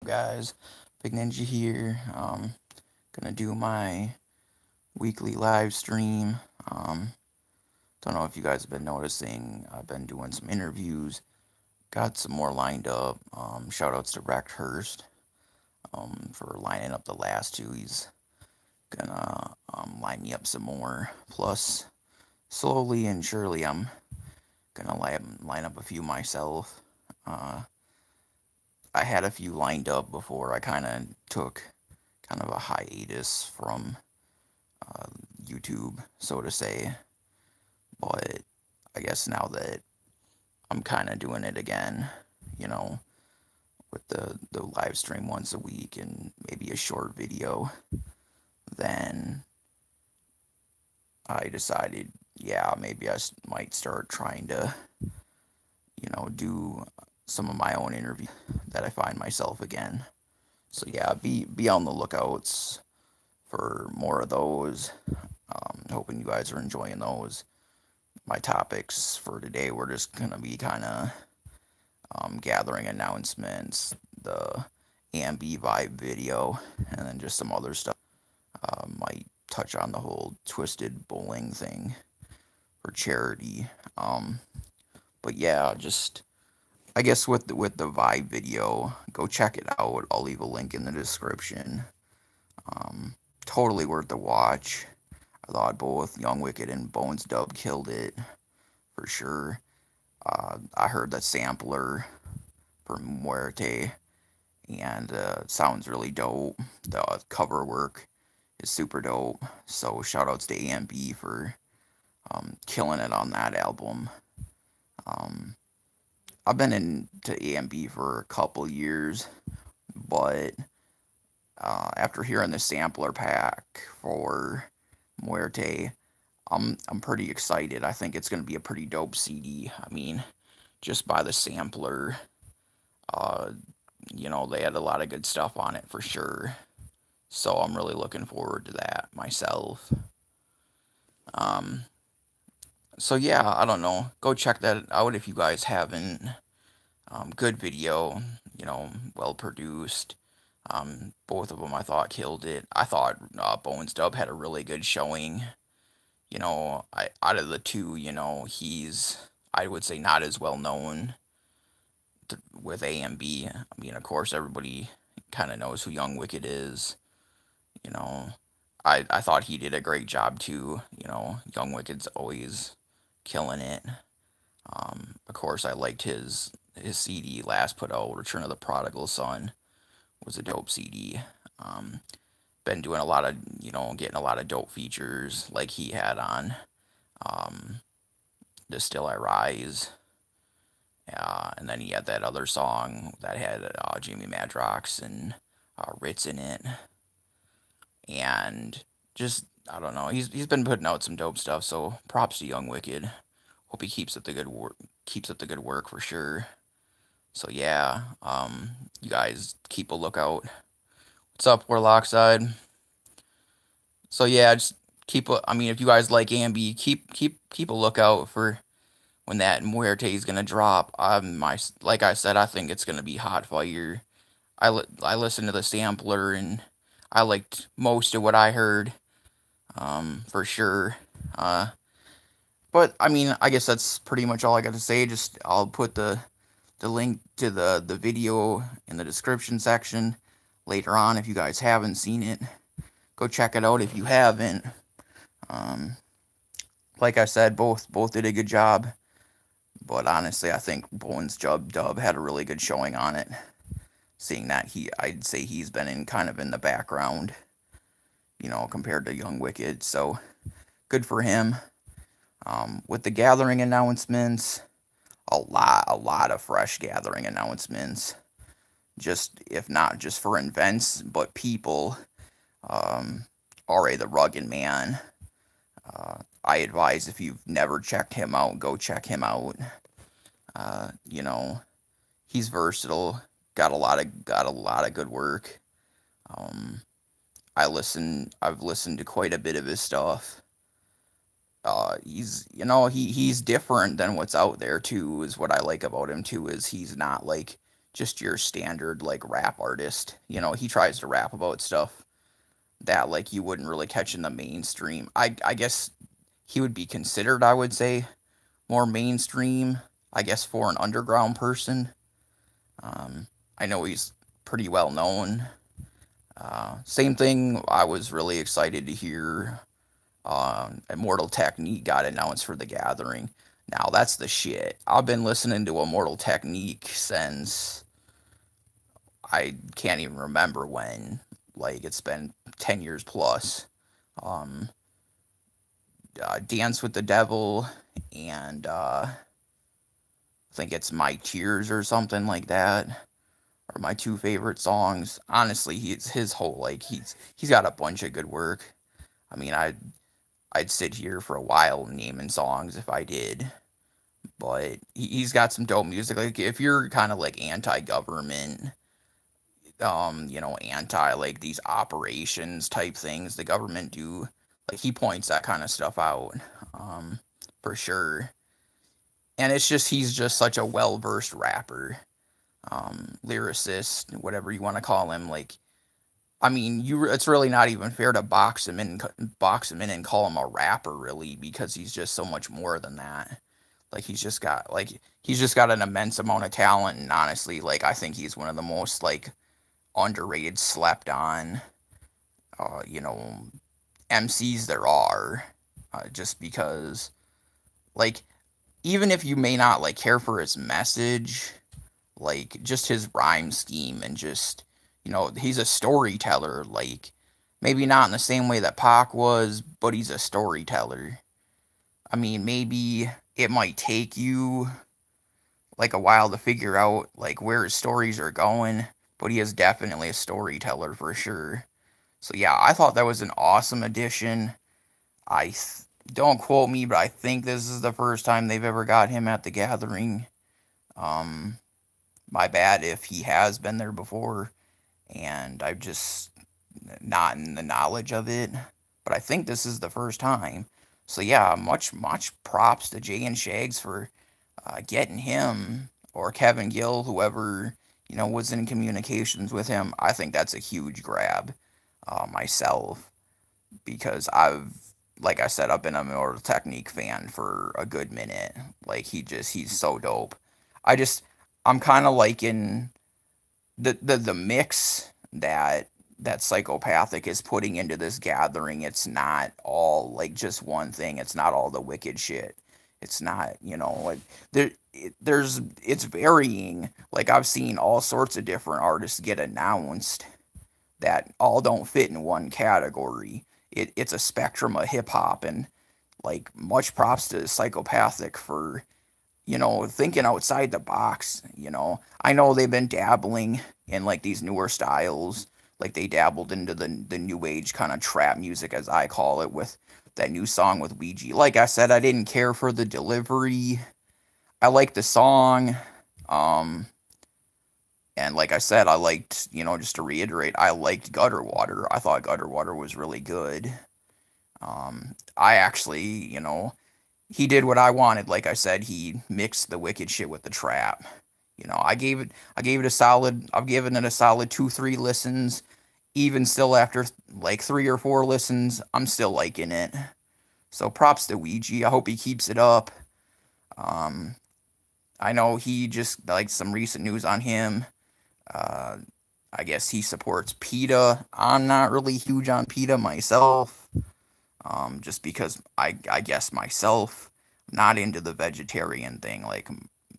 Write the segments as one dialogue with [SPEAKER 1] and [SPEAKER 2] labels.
[SPEAKER 1] guys? Big Ninja here. Gonna do my weekly live stream. Don't know if you guys have been noticing. I've been doing some interviews. Got some more lined up. Shout outs to Hurst for lining up the last two. He's gonna line me up some more. Plus, slowly and surely, I'm gonna line up a few myself. I had a few lined up before I kind of took kind of a hiatus from uh, YouTube, so to say. But I guess now that I'm kind of doing it again, you know, with the live stream once a week and maybe a short video, then I decided, yeah, maybe might start trying to, do some of my own interviews that I find myself again. So yeah, be on the lookouts for more of those. Hoping you guys are enjoying those. My topics for today, we're just gonna be kind of gathering announcements, the AMB Vibe video, and then just some other stuff. Might touch on the whole twisted bowling thing for charity. But yeah, just I guess with the Vibe video, go check it out. I'll leave a link in the description. Totally worth the watch. I thought both Young Wicked and Bones Dub killed it for sure. I heard that sampler for Muerte, and sounds really dope. The cover work is super dope. So shout outs to AMB for killing it on that album. I've been into AMB for a couple years, but after hearing the sampler pack for Muerte, I'm pretty excited. I think it's gonna be a pretty dope CD. I mean, just by the sampler, uh, they had a lot of good stuff on it for sure. So I'm really looking forward to that myself. Um, so yeah, I don't know. Go check that out if you guys haven't. Good video, well produced. Both of them I thought killed it. I thought Bones Dub had a really good showing. Out of the two, he's, I would say, not as well known with AMB. I mean, of course, everybody kind of knows who Young Wicked is. You know, I thought he did a great job too. Young Wicked's always killing it. Of course, I liked his CD last put out, Return of the Prodigal Son, was a dope CD. Been doing a lot of, getting a lot of dope features like he had on Still I Rise. And then he had that other song that had Jamie Madrox and Ritz in it. And just, I don't know, he's been putting out some dope stuff, so props to Young Wicked. Hope he keeps up the good work for sure. So yeah, you guys keep a lookout. What's up, Warlockside? So yeah, just I mean, if you guys like AMB, keep a lookout for when that Muerte is gonna drop. Like I said, I think it's gonna be hot fire. I listened to the sampler and I liked most of what I heard, for sure. But I mean, I guess that's pretty much all I got to say. Just I'll put the link to the video in the description section later on if you guys haven't seen it. Go check it out if you haven't. Like I said, both did a good job. But honestly, I think Bones Dub had a really good showing on it. Seeing that I'd say he's been in kind of in the background, compared to Young Wicked. So good for him. With the gathering announcements, a lot of fresh gathering announcements. Just, if not just for events, but people. R.A. the Rugged Man. I advise if you've never checked him out, go check him out. He's versatile. Got a lot of good work. I've listened to quite a bit of his stuff. He's different than what's out there too, is what I like about him too, is he's not like just your standard like rap artist. You know, he tries to rap about stuff that like you wouldn't really catch in the mainstream. I guess he would be considered, I would say, more mainstream, I guess, for an underground person. I know he's pretty well known. Same thing, I was really excited to hear Immortal Technique got announced for The Gathering. Now, that's the shit. I've been listening to Immortal Technique since I can't even remember when. Like, it's been 10 years plus. Um, Dance with the Devil and I think it's My Tears or something like that are my two favorite songs. Honestly, he's his whole like he's got a bunch of good work. I mean, I'd sit here for a while naming songs if I did, but he's got some dope music. Like if you're kind of like anti-government, anti like these operations type things the government do, like he points that kind of stuff out, for sure. And it's just he's just such a well-versed rapper, lyricist, whatever you want to call him. Like, I mean, it's really not even fair to box him in and call him a rapper, really, because he's just so much more than that. Like, he's just got an immense amount of talent, and honestly, like, I think he's one of the most like underrated, slept on, uh, you know, MCs there are, just because, like, even if you may not like care for his message, like just his rhyme scheme and just he's a storyteller. Like maybe not in the same way that Pac was, but he's a storyteller. I mean, maybe it might take you like a while to figure out like where his stories are going, but he is definitely a storyteller for sure. So yeah, I thought that was an awesome addition. Don't quote me, but I think this is the first time they've ever got him at the Gathering. Um, my bad if he has been there before, and I'm just not in the knowledge of it. But I think this is the first time. So yeah, much props to Jay and Shags for getting him, or Kevin Gill, whoever was in communications with him. I think that's a huge grab, myself, because like I said, I've been a Immortal Technique fan for a good minute. Like he's so dope. I just I'm kind of liking the mix that Psychopathic is putting into this gathering. It's not all like just one thing. It's not all the wicked shit. It's not, like it's varying. Like I've seen all sorts of different artists get announced that all don't fit in one category. It's a spectrum of hip hop, and like much props to Psychopathic for thinking outside the box. I know they've been dabbling in like these newer styles. Like they dabbled into the new age kind of trap music, as I call it, with that new song with Ouija. Like I said, I didn't care for the delivery. I liked the song. And like I said, I liked, just to reiterate, I liked Gutter Water. I thought Gutter Water was really good. I actually, he did what I wanted. Like I said, he mixed the wicked shit with the trap. I've given it a solid 2-3 listens. Even still after like 3 or 4 listens, I'm still liking it. So props to Ouija. I hope he keeps it up. I know he just, like, some recent news on him. I guess he supports PETA. I'm not really huge on PETA myself. Just because I guess myself, I'm not into the vegetarian thing. Like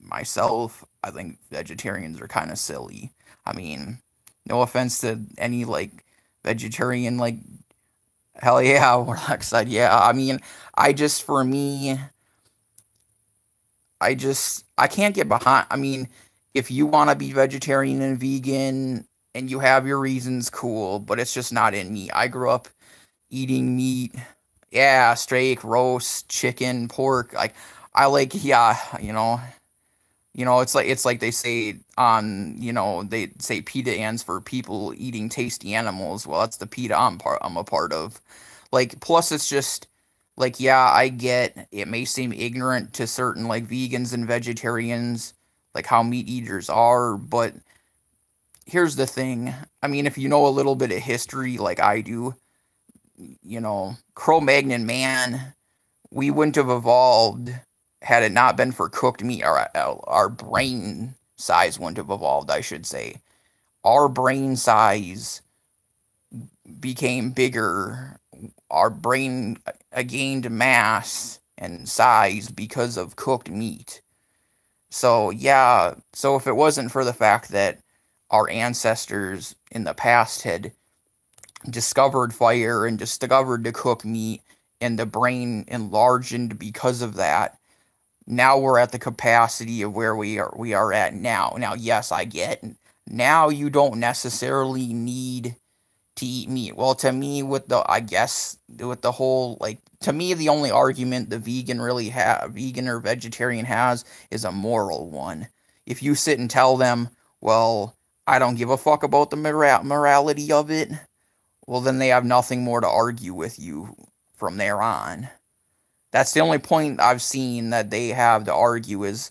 [SPEAKER 1] myself, I think vegetarians are kind of silly. I mean, no offense to any like vegetarian, like hell yeah, like said yeah. I mean, for me, I can't get behind. I mean, if you want to be vegetarian and vegan and you have your reasons, cool, but it's just not in me. I grew up eating meat. Yeah, steak, roast, chicken, pork. Like I like, yeah, it's like they say on, they say PETA stands for people eating tasty animals. Well, that's the PETA I'm a part of. Like plus it's just like, yeah, I get it may seem ignorant to certain like vegans and vegetarians, like how meat eaters are, but here's the thing. I mean, if you know a little bit of history like I do, Cro-Magnon man, we wouldn't have evolved had it not been for cooked meat. Our brain size wouldn't have evolved, I should say. Our brain size became bigger. Our brain gained mass and size because of cooked meat. So, yeah, so if it wasn't for the fact that our ancestors in the past had discovered fire and discovered to cook meat, and the brain enlarged because of that, now we're at the capacity of where we are at now. Now, yes, I get now you don't necessarily need to eat meat. Well, to me, I guess with the whole, like, to me, the only argument the vegan or vegetarian has is a moral one. If you sit and tell them, well, I don't give a fuck about the morality of it, well, then they have nothing more to argue with you from there on. That's the only point I've seen that they have to argue is,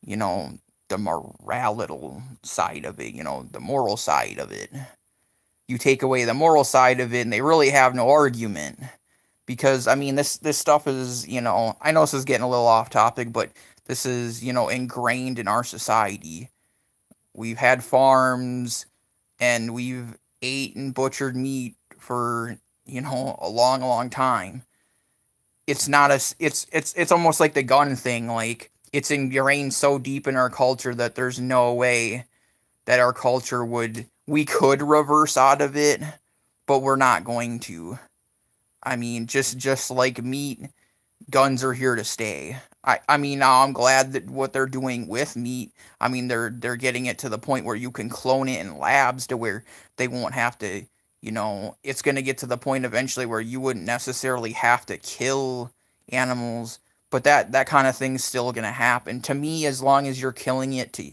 [SPEAKER 1] you know, the morality side of it, the moral side of it. You take away the moral side of it, and they really have no argument. Because, I mean, this stuff is, I know this is getting a little off topic, but this is, ingrained in our society. We've had farms, and we've ate and butchered meat for, a long, long time. It's not it's almost like the gun thing. Like, it's ingrained so deep in our culture that there's no way that our culture we could reverse out of it, but we're not going to. I mean, just like meat, guns are here to stay. I mean, now I'm glad that what they're doing with meat, I mean, they're getting it to the point where you can clone it in labs to where they won't have to, it's going to get to the point eventually where you wouldn't necessarily have to kill animals, but that kind of thing's still going to happen. To me, as long as you're killing it to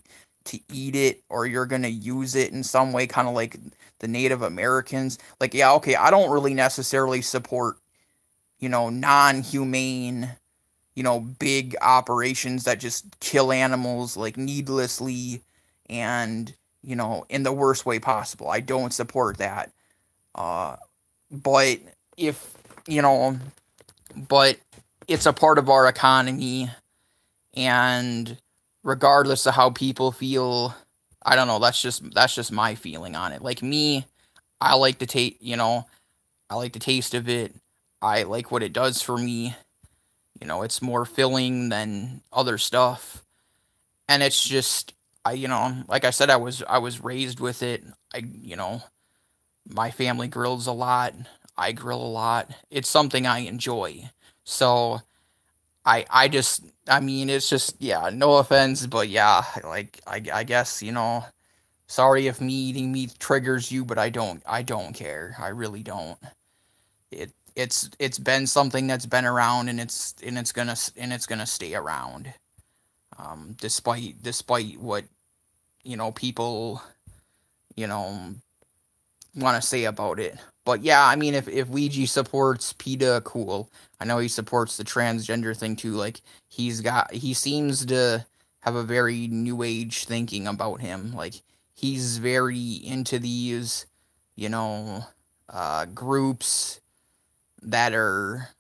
[SPEAKER 1] eat it, or you're going to use it in some way, kind of like the Native Americans, like, yeah, okay, I don't really necessarily support, non-humane, big operations that just kill animals, like, needlessly and, in the worst way possible. I don't support that. But if, but it's a part of our economy, and regardless of how people feel, I don't know, that's just my feeling on it. Like, me, I like the I like the taste of it. I like what it does for me. It's more filling than other stuff. And it's just, like I said, I was raised with it. My family grills a lot. I grill a lot. It's something I enjoy. So I mean, it's just, yeah, no offense, but yeah, like, I guess, sorry if me eating meat triggers you, but I don't care. I really don't. It's been something that's been around, and it's gonna stay around. Despite what, people, you know, want to say about it. But yeah, I mean, if Ouija supports PETA, cool. I know he supports the transgender thing too. Like, he seems to have a very new age thinking about him. Like, he's very into these, you know, groups that are,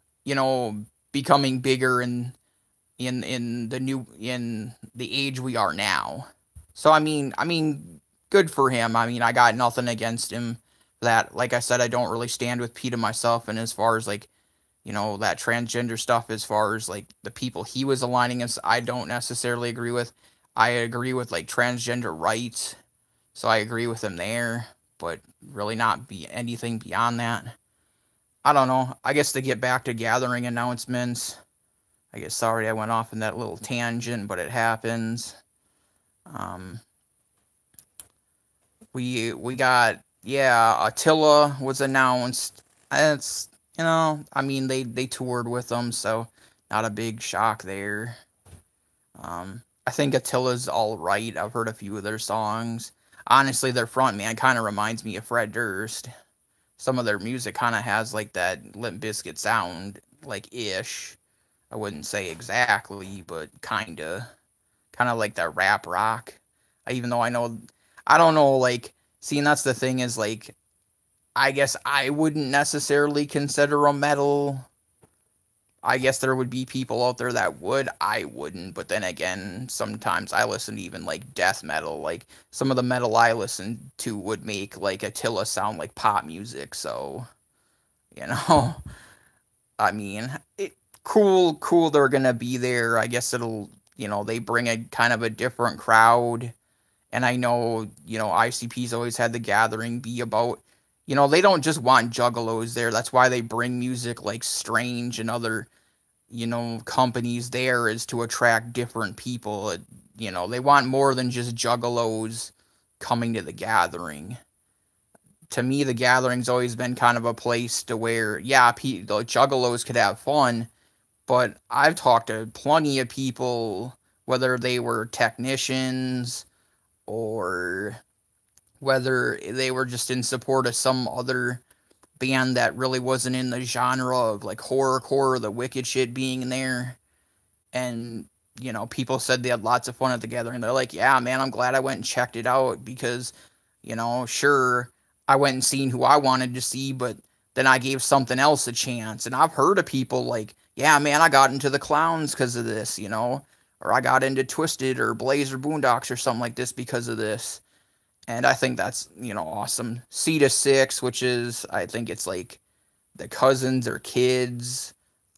[SPEAKER 1] becoming bigger in the age we are now. So I mean, good for him. I mean, I got nothing against him. That, like I said, I don't really stand with PETA myself, and as far as, like, that transgender stuff, as far as, like, the people he was aligning us, I don't necessarily agree with. I agree with, like, transgender rights, so I agree with him there, but really not be anything beyond that. I don't know. I guess to get back to gathering announcements, I guess, sorry I went off in that little tangent, but it happens. Um, we got, yeah, Attila was announced. It's, I mean, they toured with them, so not a big shock there. I think Attila's alright. I've heard a few of their songs. Honestly, their frontman kind of reminds me of Fred Durst. Some of their music kind of has, like, that Limp Bizkit sound, like, ish. I wouldn't say exactly, but kinda. Kind of like that rap rock. Even though I don't know, like, See, and that's the thing is, like, I guess I wouldn't necessarily consider them metal. I guess there would be people out there that would. I wouldn't. But then again, sometimes I listen to even like death metal. Like some of the metal I listen to would make like Attila sound like pop music. So, you know, I mean, cool. They're gonna be there. I guess it'll, they bring a kind of a different crowd. And I know, ICP's always had the gathering be about, they don't just want juggalos there. That's why they bring music like Strange and other, companies there, is to attract different people. They want more than just juggalos coming to the gathering. To me, the gathering's always been kind of a place to where, yeah, the juggalos could have fun, but I've talked to plenty of people, whether they were technicians or whether they were just in support of some other band that really wasn't in the genre of like horrorcore, the wicked shit being there. And, people said they had lots of fun at the gathering. They're like, yeah, man, I'm glad I went and checked it out because, sure, I went and seen who I wanted to see, but then I gave something else a chance. And I've heard of people like, yeah, man, I got into the Clowns because of this, or I got into Twisted or Blaze or Boondocks or something like this because of this. And I think that's, awesome. C to 6, which is, I think it's like the cousins or kids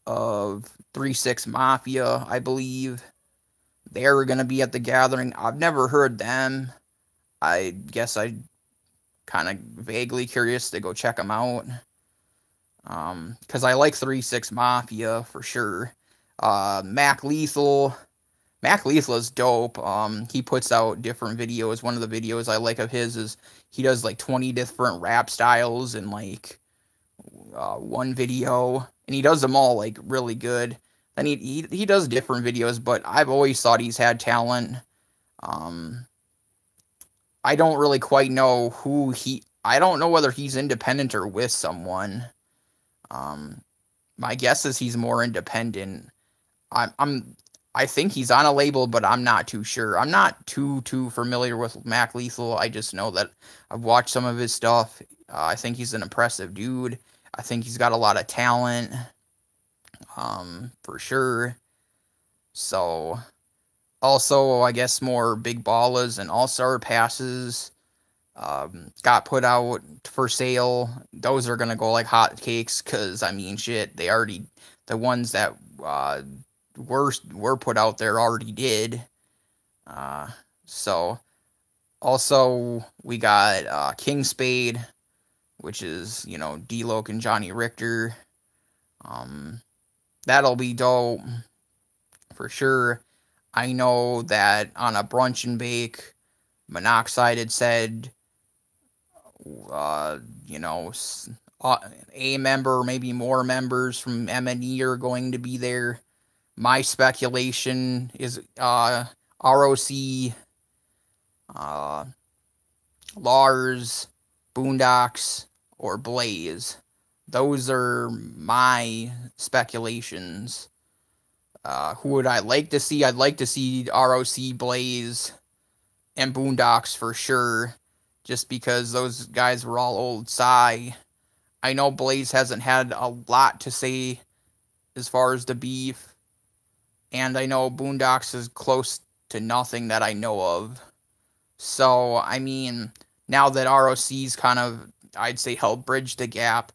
[SPEAKER 1] of 3-6 Mafia, I believe. They're going to be at the gathering. I've never heard them. I guess I kind of vaguely curious to go check them out. Because I like 3-6 Mafia for sure. Mac Lethal is dope. He puts out different videos. One of the videos I like of his is he does like 20 different rap styles in like one video, and he does them all like really good. Then he does different videos, but I've always thought he's had talent. I don't really quite know I don't know whether he's independent or with someone. My guess is he's more independent. I think he's on a label, but I'm not too sure. I'm not too familiar with Mac Lethal. I just know that I've watched some of his stuff. I think he's an impressive dude. I think he's got a lot of talent, for sure. So, also, I guess more big ballas and all-star passes got put out for sale. Those are gonna go like hotcakes, because, I mean, shit, the ones that were put out there already did. So, also, we got King Spade, which is, D-Loc and Johnny Richter. That'll be dope, for sure. I know that on a brunch and bake, Monoxide had said, a member, maybe more members from M&E are going to be there. My speculation is ROC, Lars, Boondocks, or Blaze. Those are my speculations. Who would I like to see? I'd like to see ROC, Blaze, and Boondocks for sure, just because those guys were all old Psy. I know Blaze hasn't had a lot to say as far as the beef, and I know Boondocks is close to nothing that I know of. So, I mean, now that ROC's kind of, I'd say, helped bridge the gap,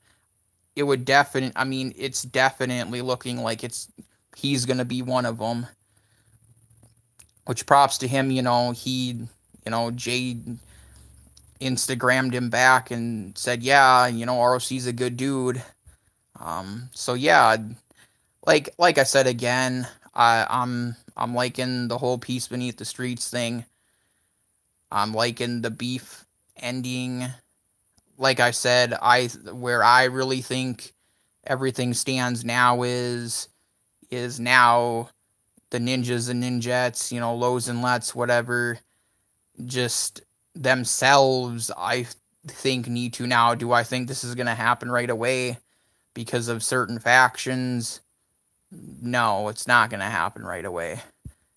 [SPEAKER 1] it's definitely looking like he's going to be one of them. Which props to him, Jay Instagrammed him back and said, yeah, ROC's a good dude. So yeah, like I said again, I'm liking the whole Peace Beneath the Streets thing. I'm liking the beef ending. Like I said, where I really think everything stands now is now the ninjas and ninjettes, lows and lets, whatever, just themselves, I think, need to now. Do I think this is going to happen right away because of certain factions? No, it's not going to happen right away.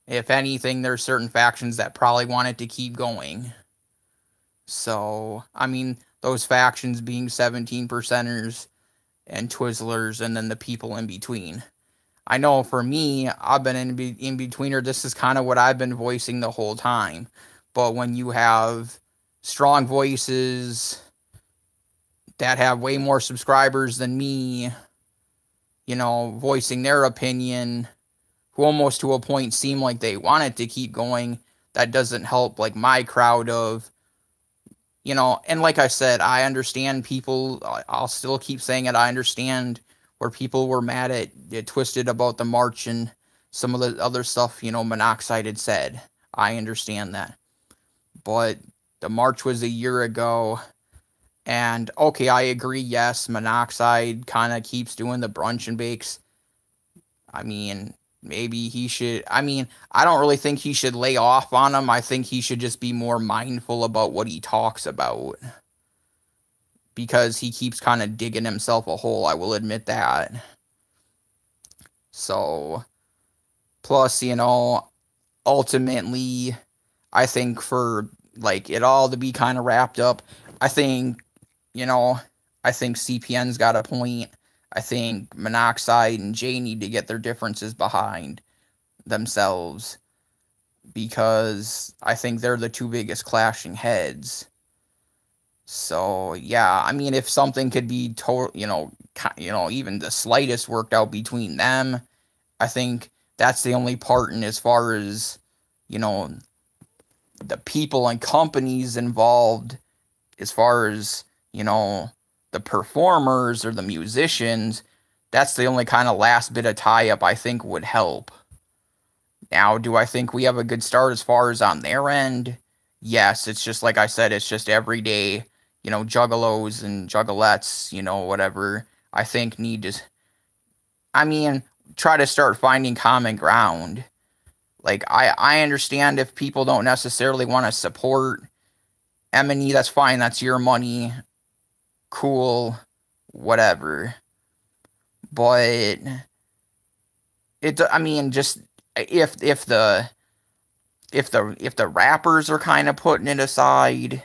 [SPEAKER 1] If anything, there's certain factions that probably want it to keep going. So, I mean, those factions being 17 percenters and Twizzlers, and then the people in between. I know for me, I've been in betweener. This is kind of what I've been voicing the whole time. But when you have strong voices that have way more subscribers than me, voicing their opinion, who almost to a point seem like they want it to keep going, that doesn't help like my crowd of, and like I said, I understand people. I'll still keep saying it. I understand where people were mad at it, twisted about the march and some of the other stuff, Monoxide had said. I understand that. But the march was a year ago. And okay, I agree. Yes, Monoxide kind of keeps doing the brunch and bakes. I mean, maybe he should. I mean, I don't really think he should lay off on him. I think he should just be more mindful about what he talks about, because he keeps kind of digging himself a hole. I will admit that. So, plus, ultimately, I think for like it all to be kind of wrapped up, I think, I think CPN's got a point. I think Monoxide and Jay need to get their differences behind themselves, because I think they're the two biggest clashing heads. So yeah, I mean, if something could be even the slightest worked out between them, I think that's the only part. And as far as you know, the people and companies involved, as far as the performers or the musicians, that's the only kind of last bit of tie-up I think would help. Now, do I think we have a good start as far as on their end? Yes, it's just like I said, it's just everyday, juggalos and juggalettes, whatever, I think need to, I mean, try to start finding common ground. Like, I understand if people don't necessarily want to support M&E, that's fine, that's your money, cool, whatever. But just if the rappers are kind of putting it aside,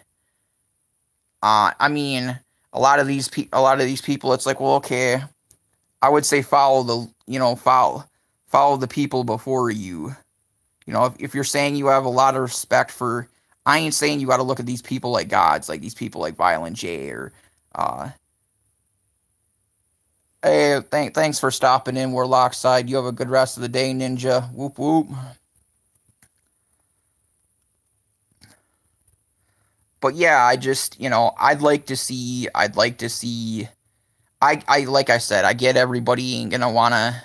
[SPEAKER 1] I mean, a lot of these people, it's like, well, okay, I would say follow the people before you. If you're saying you have a lot of respect for, I ain't saying you got to look at these people like gods, like these people like Violent J or, hey, thanks for stopping in, Warlock Side. You have a good rest of the day, Ninja. Whoop whoop. But yeah, I just, I'd like to see, like I said, I get everybody ain't gonna wanna,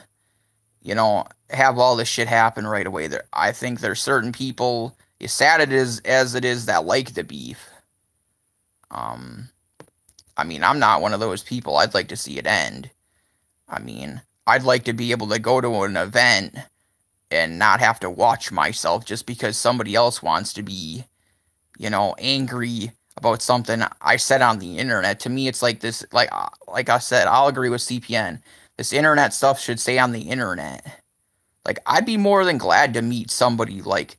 [SPEAKER 1] have all this shit happen right away. I think there's certain people, as sad it is as it is, that like the beef. I mean, I'm not one of those people. I'd like to see it end. I mean, I'd like to be able to go to an event and not have to watch myself just because somebody else wants to be, angry about something I said on the internet. To me, it's like this, like I said, I'll agree with CPN. This internet stuff should stay on the internet. Like, I'd be more than glad to meet somebody like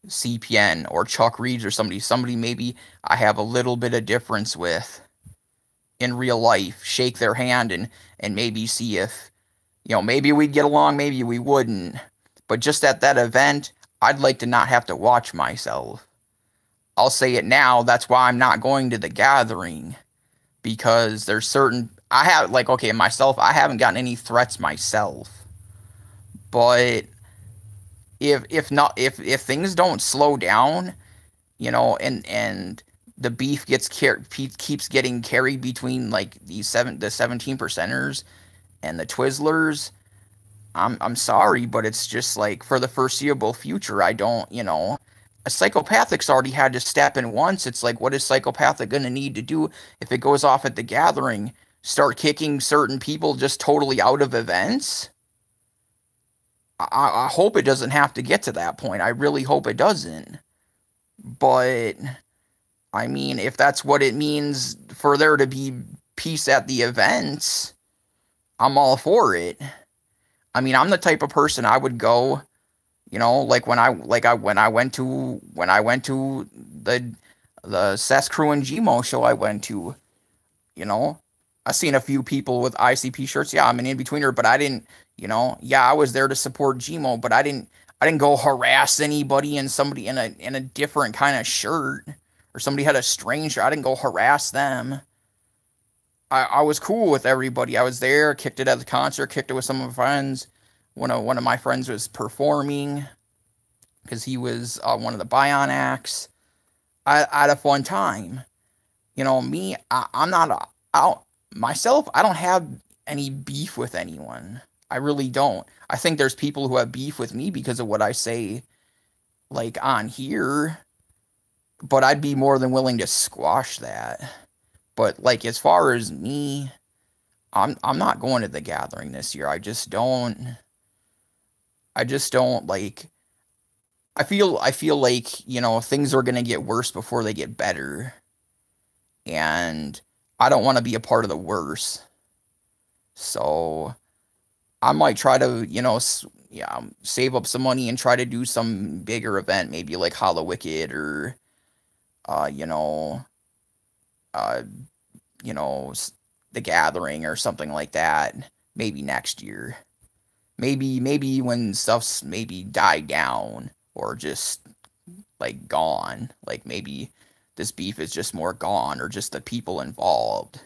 [SPEAKER 1] CPN or Chuck Reeves or somebody maybe I have a little bit of difference with in real life, shake their hand and maybe see if, maybe we'd get along, maybe we wouldn't. But just at that event, I'd like to not have to watch myself. I'll say it now, that's why I'm not going to the gathering. Because there's certain, I haven't gotten any threats myself. But if things don't slow down, and the beef keeps getting carried between like the 17 percenters and the Twizzlers, I'm sorry, but it's just like for the foreseeable future, I don't, a psychopathic's already had to step in once. It's like, what is psychopathic going to need to do if it goes off at the gathering? Start kicking certain people just totally out of events? I hope it doesn't have to get to that point. I really hope it doesn't. But, I mean, if that's what it means for there to be peace at the events, I'm all for it. I mean, I'm the type of person I would go, like when I went to the Sess Crew and Gmo show I went to. You know, I seen a few people with ICP shirts. Yeah, I'm an in-betweener, but I didn't, yeah, I was there to support Gmo, but I didn't go harass anybody and somebody in a different kind of shirt, or somebody had a strange shirt. I didn't go harass them. I was cool with everybody. I was there, kicked it at the concert, kicked it with some of my friends. One of my friends was performing because he was one of the Bion acts. I had a fun time. Me, I'm not out myself. I don't have any beef with anyone. I really don't. I think there's people who have beef with me because of what I say, like on here, but I'd be more than willing to squash that. But like as far as me, I'm not going to the gathering this year. I just don't. I just don't like. I feel like things are gonna get worse before they get better, and I don't want to be a part of the worse. So I might try to yeah, save up some money and try to do some bigger event, maybe like Hollow Wicked or uh you know uh the Gathering or something like that. Maybe next year. Maybe when stuff's maybe died down or just like gone. Like maybe this beef is just more gone, or just the people involved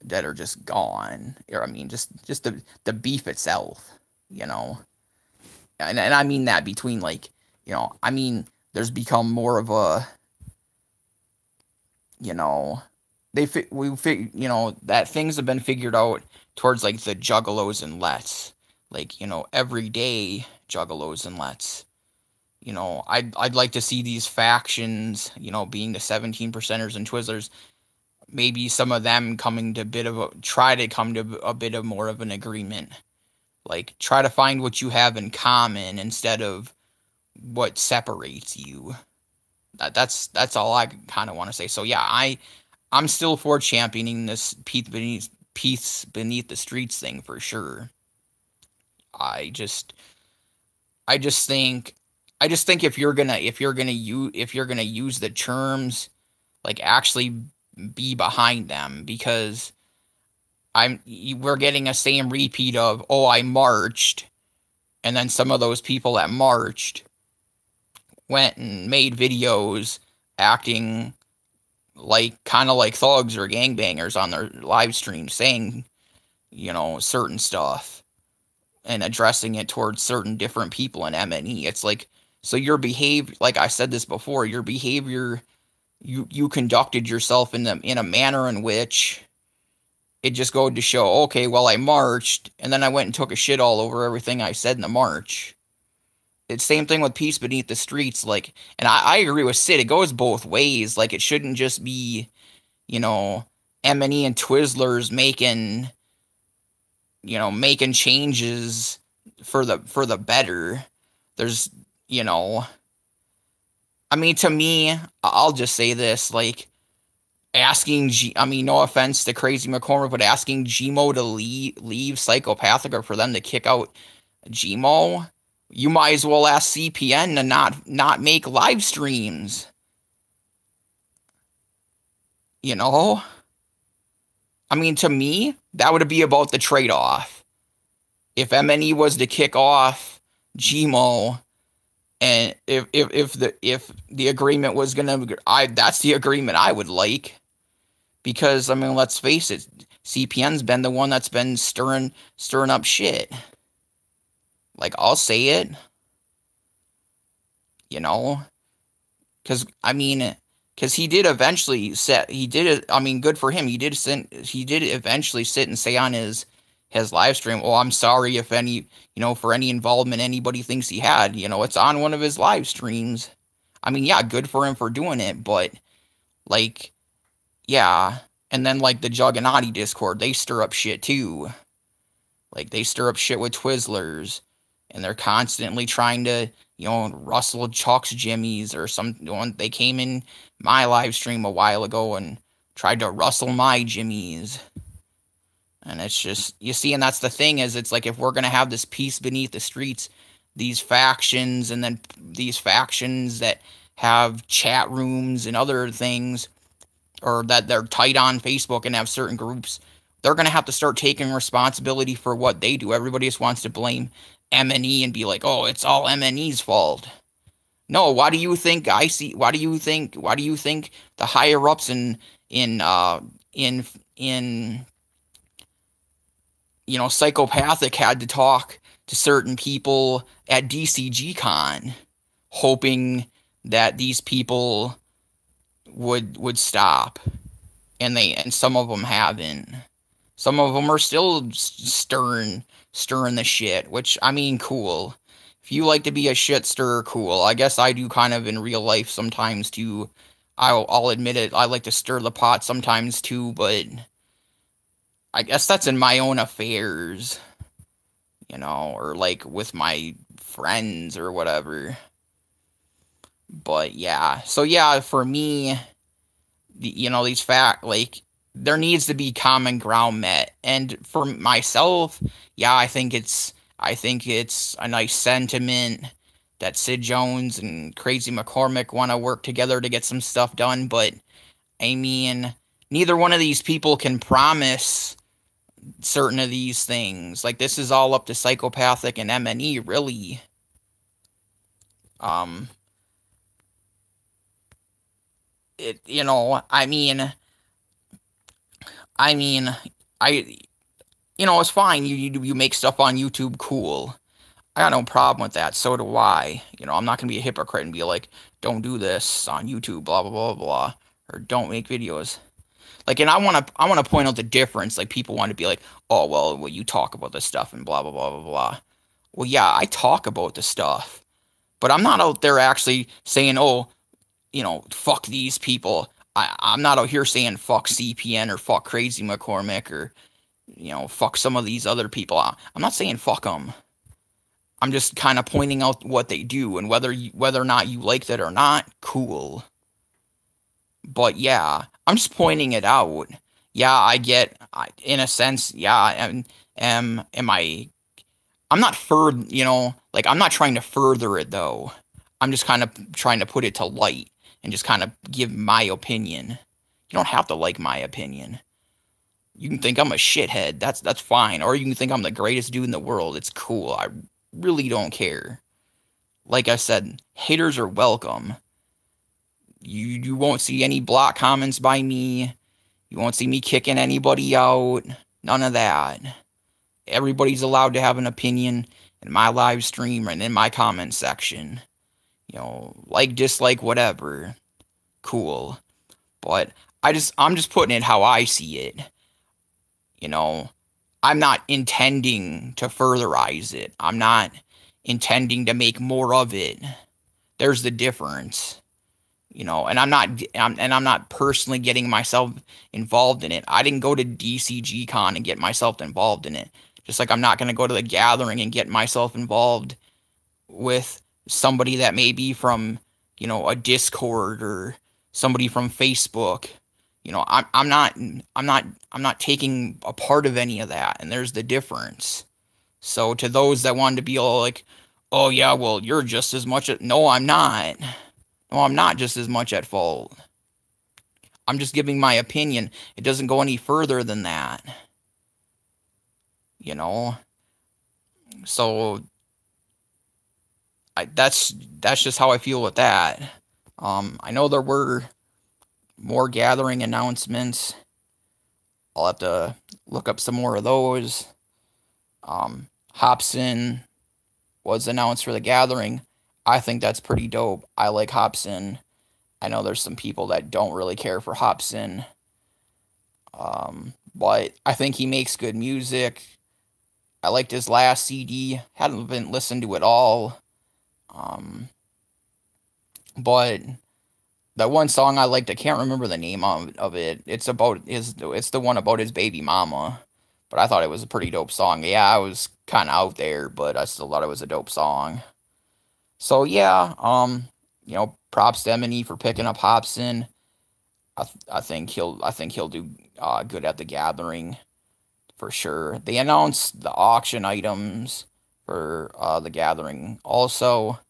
[SPEAKER 1] that are just gone. Or I mean just the beef itself, you know. And I mean that between like, I mean there's become more of a, you know, that things have been figured out towards like the juggalos and lets, like everyday juggalos and lets. I'd like to see these factions, being the 17 percenters and Twizzlers, maybe some of them try to come to a bit of more of an agreement. Like try to find what you have in common instead of what separates you. That's all I kind of want to say. So yeah, I'm still for championing this peace beneath the streets thing for sure. I just I just think if you're gonna use the terms, like actually be behind them, because we're getting a same repeat of, oh, I marched, and then some of those people that marched went and made videos acting like kind of like thugs or gangbangers on their live stream, saying certain stuff and addressing it towards certain different people in MNE. It's like, so your behavior, like I said this before, your behavior, you conducted yourself in a manner in which it just goes to show, okay, well, I marched and then I went and took a shit all over everything I said in the march. It's same thing with Peace Beneath the Streets, like, and I agree with Sid. It goes both ways. Like, it shouldn't just be, M&E and Twizzlers making changes for the better. There's, I mean, to me, I'll just say this, like, I mean, no offense to Crazy McCormick, but asking Gmo to leave Psychopathic, or for them to kick out Gmo, you might as well ask CPN to not make live streams. I mean, to me, that would be about the trade-off. If MNE was to kick off Gmo, and if the agreement was that's the agreement I would like, because I mean, let's face it, CPN's been the one that's been stirring up shit. Like, I'll say it, because he did eventually I mean, good for him. He did eventually sit and say on his live stream, "Oh, I'm sorry if any, for any involvement anybody thinks he had." It's on one of his live streams. I mean, yeah, good for him for doing it, but like, yeah. And then like the Juggernaut Discord, they stir up shit too. Like, they stir up shit with Twizzlers, and they're constantly trying to, rustle Chuck's jimmies or they came in my live stream a while ago and tried to rustle my jimmies. And it's just, you see, and that's the thing, is it's like, if we're going to have this peace beneath the streets, these factions, and then these factions that have chat rooms and other things, or that they're tight on Facebook and have certain groups, they're going to have to start taking responsibility for what they do. Everybody just wants to blame M&E and be like, oh, it's all M&E's fault. No, why do you think I see? Why do you think the higher ups in in in psychopathic had to talk to certain people at DCG Con, hoping that these people would stop, and some of them haven't. Some of them are still stirring the shit, which, I mean, cool. If you like to be a shit stirrer, cool. I guess I do kind of in real life sometimes too. I'll admit it. I like to stir the pot sometimes too, but I guess that's in my own affairs, or like with my friends or whatever. But yeah, so yeah, for me, these like, there needs to be common ground met, and for myself, yeah, I think it's a nice sentiment that Sid Jones and Crazy McCormick want to work together to get some stuff done, but I mean, neither one of these people can promise certain of these things. Like, this is all up to Psychopathic and M&E, really. Um, I mean, I mean, I, it's fine. You make stuff on YouTube, cool. I got no problem with that. So do I. I'm not gonna be a hypocrite and be like, don't do this on YouTube, blah blah blah blah, or don't make videos. Like, and I wanna point out the difference. Like, people want to be like, oh well, you talk about this stuff and blah blah blah blah blah. Well, yeah, I talk about the stuff, but I'm not out there actually saying, oh, fuck these people. I'm not out here saying fuck CPN or fuck Crazy McCormick or fuck some of these other people. I'm not saying fuck them. I'm just kind of pointing out what they do, and whether or not you like that or not, cool. But yeah, I'm just pointing it out. Yeah, in a sense, yeah, am I? I'm not like, I'm not trying to further it though. I'm just kind of trying to put it to light and just kind of give my opinion. You don't have to like my opinion. You can think I'm a shithead. That's fine. Or you can think I'm the greatest dude in the world. It's cool. I really don't care. Like I said, haters are welcome. You won't see any block comments by me. You won't see me kicking anybody out. None of that. Everybody's allowed to have an opinion in my live stream and in my comment section. Like, dislike, whatever. Cool. But I'm just putting it how I see it. I'm not intending to furtherize it. I'm not intending to make more of it. There's the difference. And I'm not personally getting myself involved in it. I didn't go to DCG Con and get myself involved in it. Just like I'm not going to go to the gathering and get myself involved with somebody that may be from, a Discord or somebody from Facebook. I'm not taking a part of any of that, and there's the difference. So to those that want to be all like, oh yeah, well, you're just as much at, no, I'm not. No, I'm not just as much at fault. I'm just giving my opinion. It doesn't go any further than that. So that's just how I feel with that. I know there were more gathering announcements. I'll have to look up some more of those. Hobson was announced for the gathering. I think that's pretty dope. I like Hobson. I know there's some people that don't really care for Hobson. But I think he makes good music. I liked his last CD. Hadn't been listened to it all. But that one song I liked, I can't remember the name of it. It's the one about his baby mama. But I thought it was a pretty dope song. Yeah, I was kind of out there, but I still thought it was a dope song. So yeah, props to M&E for picking up Hobson. I think he'll do good at the gathering for sure. They announced the auction items for the gathering also.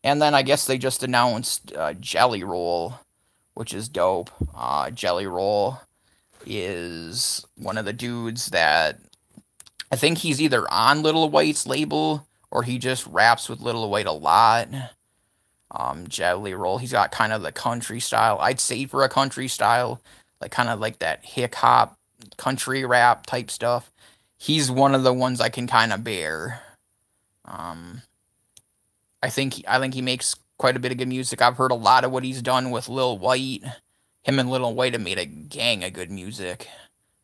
[SPEAKER 1] And then I guess they just announced Jelly Roll, which is dope. Jelly Roll is one of the dudes that I think he's either on Little White's label or he just raps with Little White a lot. Jelly Roll, he's got kind of the country style. I'd say for a country style, like kind of like that hip hop country rap type stuff. He's one of the ones I can kind of bear. Um, I think he makes quite a bit of good music. I've heard a lot of what he's done with Lil White. Him and Lil White have made a gang of good music.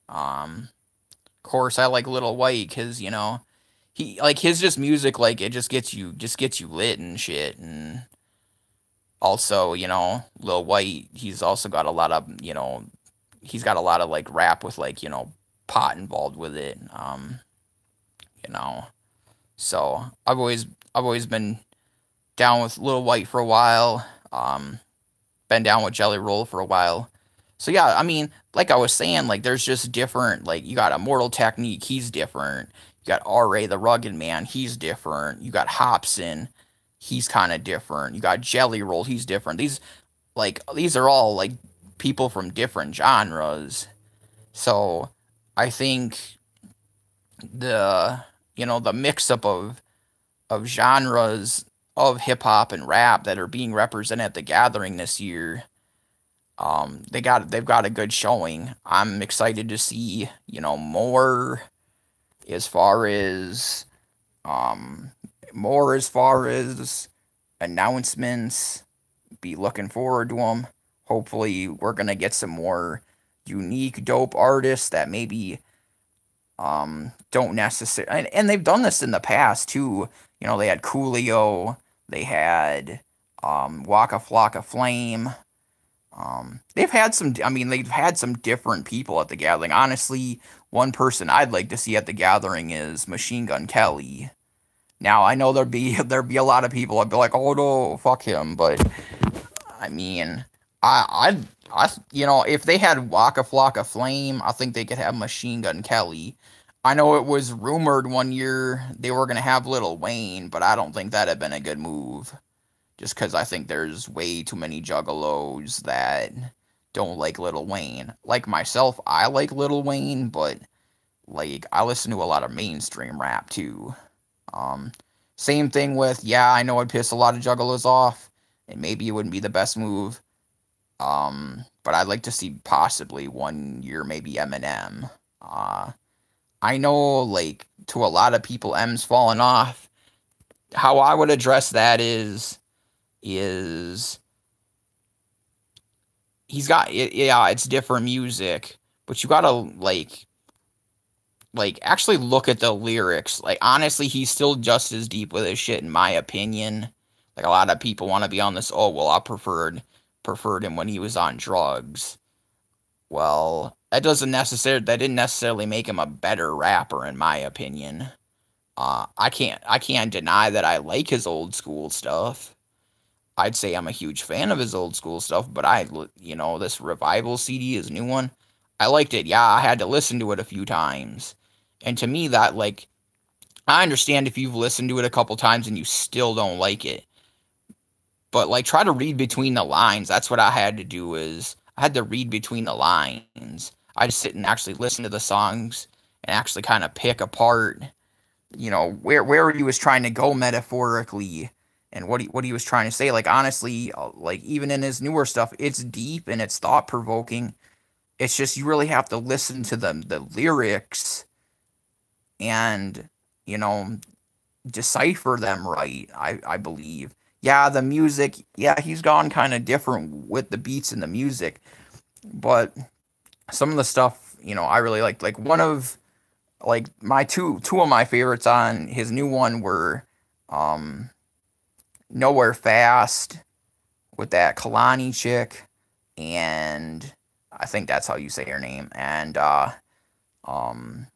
[SPEAKER 1] Of course, I like Lil White because he like his just music like it just gets you lit and shit. And also Lil White, he's also got a lot of he's got a lot of like rap with like pot involved with it. You know, so I've always been down with Lil White for a while. Been down with Jelly Roll for a while. So yeah, I mean, like I was saying, like there's just different. Like you got Immortal Technique, he's different. You got R.A. the Rugged Man, he's different. You got Hobson, he's kind of different. You got Jelly Roll, he's different. These are all like people from different genres. So I think the mix up of genres of hip hop and rap that are being represented at the gathering this year. They've got a good showing. I'm excited to see more as far as um more as far as announcements. Be looking forward to them. Hopefully, we're gonna get some more unique, dope artists that maybe don't necessarily, and they've done this in the past too. They had Coolio, they had Waka Flocka Flame. They've had some different people at the gathering. Honestly, one person I'd like to see at the gathering is Machine Gun Kelly. Now I know there'd be a lot of people I'd be like, oh no, fuck him, but I mean, if they had Waka Flocka Flame, I think they could have Machine Gun Kelly. I know it was rumored one year they were gonna have Lil Wayne, but I don't think that'd have been a good move. Just because I think there's way too many juggalos that don't like Lil Wayne. Like myself, I like Lil Wayne, but like I listen to a lot of mainstream rap too. Um, Same thing with, yeah, I know I'd piss a lot of juggalos off, and maybe it wouldn't be the best move. But I'd like to see possibly one year maybe Eminem. I know like to a lot of people M's fallen off. How I would address that is he's got it, yeah, it's different music, but you gotta actually look at the lyrics. Like honestly, he's still just as deep with his shit in my opinion. Like a lot of people want to be on this, oh well, I preferred him when he was on drugs. Well, that didn't necessarily make him a better rapper in my opinion. I can't deny that I like his old school stuff. I'd say I'm a huge fan of his old school stuff, but this Revival CD, his new one, I liked it. Yeah, I had to listen to it a few times. And to me, that, like, I understand if you've listened to it a couple times and you still don't like it. But, like, try to read between the lines. That's what I had to do is I had to read between the lines. I just sit and actually listen to the songs and actually kind of pick apart, where he was trying to go metaphorically and what he was trying to say. Like honestly, like even in his newer stuff, it's deep and it's thought provoking. It's just you really have to listen to the lyrics and you know decipher them right. I believe. Yeah, the music. Yeah, he's gone kind of different with the beats and the music, but some of the stuff I really liked. Like one of like my two of my favorites on his new one were um Nowhere Fast with that Kalani chick, and I think that's how you say her name, and um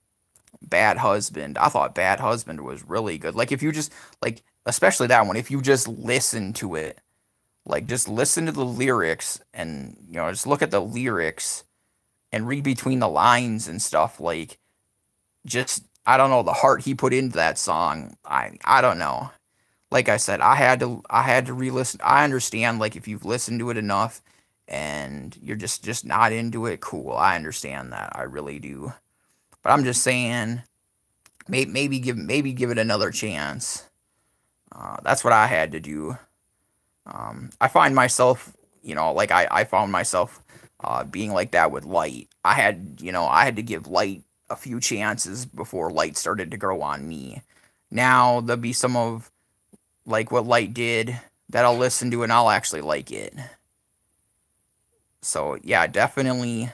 [SPEAKER 1] Bad Husband. I thought Bad Husband was really good. Like if you just like especially that one, if you just listen to it, like just listen to the lyrics and just look at the lyrics and read between the lines and stuff, like just I don't know the heart he put into that song. I don't know. like I said, I had to re-listen. I understand, like, if you've listened to it enough and you're just not into it, cool. I understand that. I really do. But I'm just saying, maybe give it another chance. That's what I had to do. I find myself, like I found myself being like that with Light. I had to give Light a few chances before Light started to grow on me. Now there'll be some of like what Light did that I'll listen to and I'll actually like it. So yeah, definitely.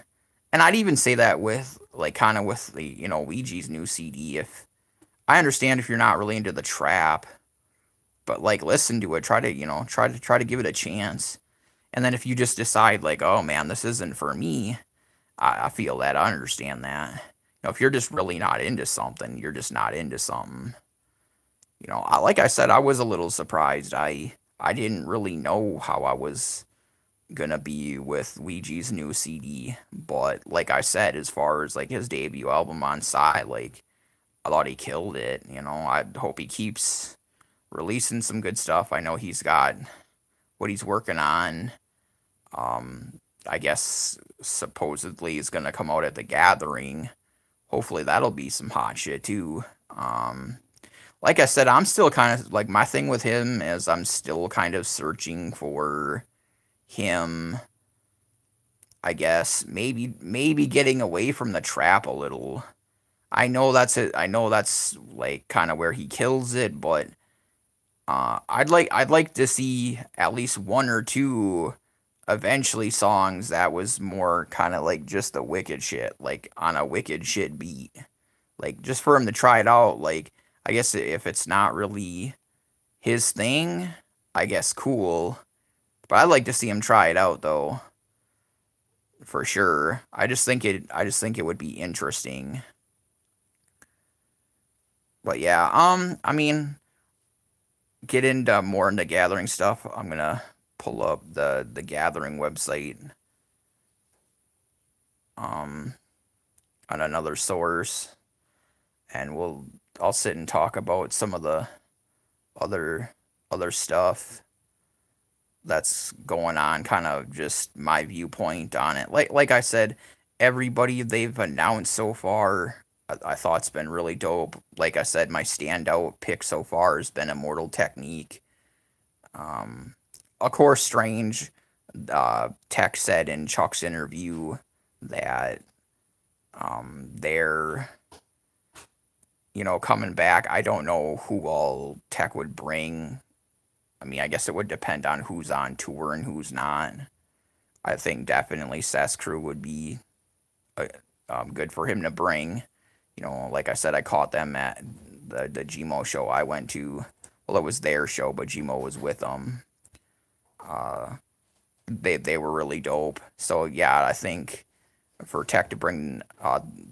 [SPEAKER 1] And I'd even say that with like kind of with the Ouija's new CD. If I understand if you're not really into the trap, but like listen to it, try to give it a chance. And then if you just decide like, oh man, this isn't for me, I feel that. I understand that. If you're just really not into something, you're just not into something. Like I said, I was a little surprised. I didn't really know how I was gonna be with Ouija's new CD, but like I said, as far as like his debut album on Psy, like I thought he killed it. I hope he keeps releasing some good stuff. I know he's got what he's working on. I guess supposedly is gonna come out at the Gathering. Hopefully that'll be some hot shit too. Like I said, I'm still kind of like my thing with him is I'm still kind of searching for him. I guess maybe getting away from the trap a little. I know that's it. I know that's like kind of where he kills it, but I'd like to see at least one or two eventually songs that was more kind of like just the wicked shit, like on a wicked shit beat. Like just for him to try it out, like I guess if it's not really his thing, I guess cool. But I'd like to see him try it out though, for sure. I just think it would be interesting. But yeah, I mean, get into more into Gathering stuff. I'm gonna pull up the Gathering website um on another source, and I'll sit and talk about some of the other other stuff that's going on, kind of just my viewpoint on it. Like I said, everybody they've announced so far, I thought's been really dope. Like I said, my standout pick so far has been Immortal Technique. Um, of course, Strange. Tech said in Chuck's interview that they're coming back. I don't know who all Tech would bring. I mean, I guess it would depend on who's on tour and who's not. I think definitely Seth's crew would be uh, good for him to bring. Like I said, I caught them at the Gmo show I went to. Well, it was their show, but Gmo was with them. Uh, they were really dope. So yeah, I think for Tech to bring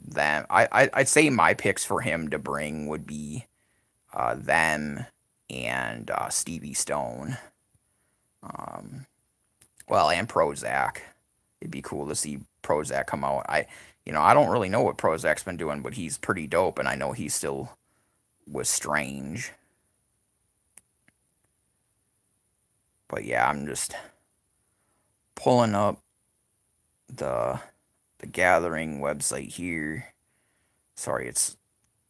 [SPEAKER 1] them, I'd say my picks for him to bring would be them and Stevie Stone. Um, well, and Prozac. It'd be cool to see Prozac come out. I don't really know what Prozac's been doing, but he's pretty dope, and I know he still was Strange. But yeah, I'm just pulling up the the Gathering website here. Sorry, it's